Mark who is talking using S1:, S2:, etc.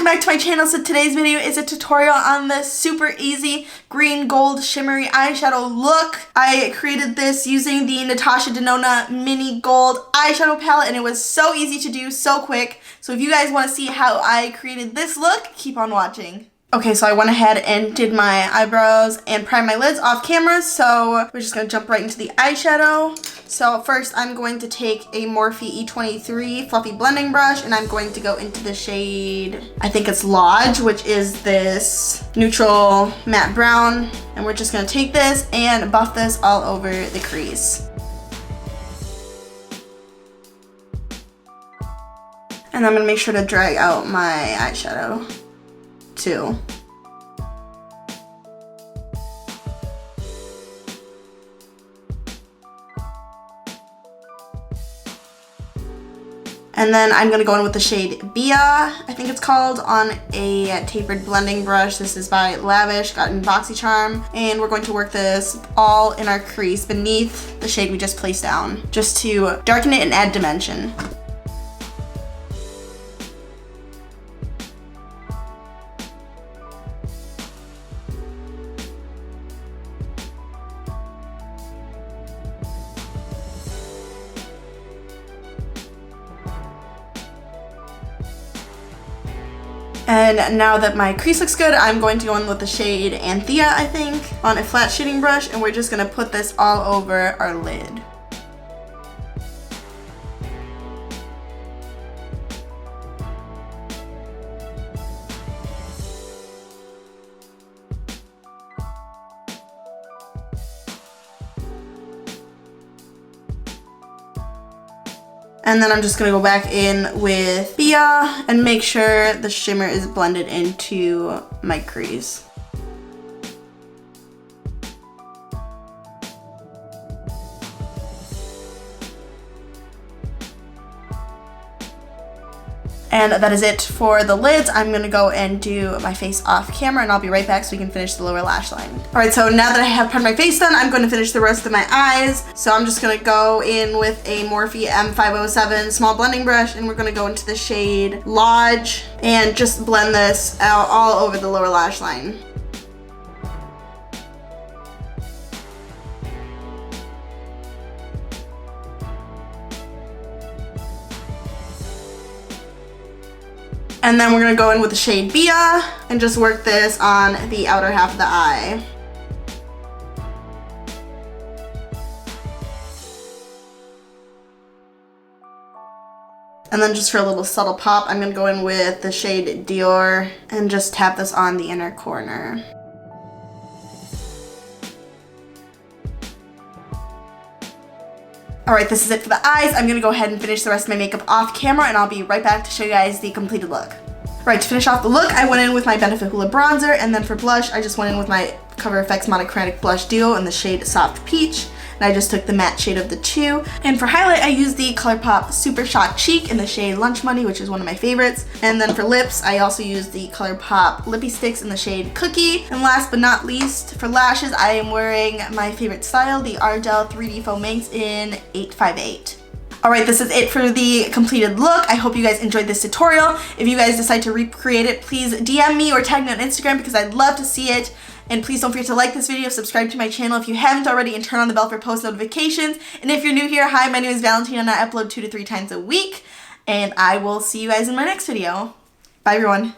S1: welcome back to my channel. So today's video is a tutorial on this super easy green gold shimmery eyeshadow look. I created this using the Natasha Denona mini gold eyeshadow palette and it was so easy to do, so quick. So if you guys want to see how I created this look, keep on watching. Okay, so I went ahead and did my eyebrows and primed my lids off camera, so we're just going to jump right into the eyeshadow. So first I'm going to take a Morphe E23 fluffy blending brush and I'm going to go into the shade, I think it's Lodge, which is this neutral matte brown. And we're just going to take this and buff this all over the crease. And I'm going to make sure to drag out my eyeshadow too. And then I'm going to go in with the shade Bia, I think it's called, on a tapered blending brush. This is by Lavish, got in BoxyCharm. And we're going to work this all in our crease beneath the shade we just placed down, just to darken it and add dimension. And now that my crease looks good, I'm going to go in with the shade Anthea, I think, on a flat shading brush, and we're just going to put this all over our lid. And then I'm just going to go back in with Bia and make sure the shimmer is blended into my crease. And that is it for the lids. I'm gonna go and do my face off camera and I'll be right back so we can finish the lower lash line. All right, so now that I have part of my face done, I'm gonna finish the rest of my eyes. So I'm just gonna go in with a Morphe M507 small blending brush and we're gonna go into the shade Lodge and just blend this out all over the lower lash line. And then we're going to go in with the shade Bia and just work this on the outer half of the eye. And then just for a little subtle pop, I'm going to go in with the shade Dior and just tap this on the inner corner. Alright, this is it for the eyes. I'm going to go ahead and finish the rest of my makeup off camera and I'll be right back to show you guys the completed look. Right, to finish off the look, I went in with my Benefit Hoola bronzer, and then for blush, I just went in with my Cover FX Monochromatic Blush Duo in the shade Soft Peach. And I just took the matte shade of the two. And for highlight, I used the Colourpop Super Shot Cheek in the shade Lunch Money, which is one of my favorites. And then for lips, I also used the Colourpop Lippy Sticks in the shade Cookie. And last but not least, for lashes, I am wearing my favorite style, the Ardell 3D Faux Minks in 858. Alright, this is it for the completed look. I hope you guys enjoyed this tutorial. If you guys decide to recreate it, please DM me or tag me on Instagram because I'd love to see it. And please don't forget to like this video, subscribe to my channel if you haven't already, and turn on the bell for post notifications. And if you're new here, hi, my name is Valentina and I upload 2 to 3 times a week. And I will see you guys in my next video. Bye everyone.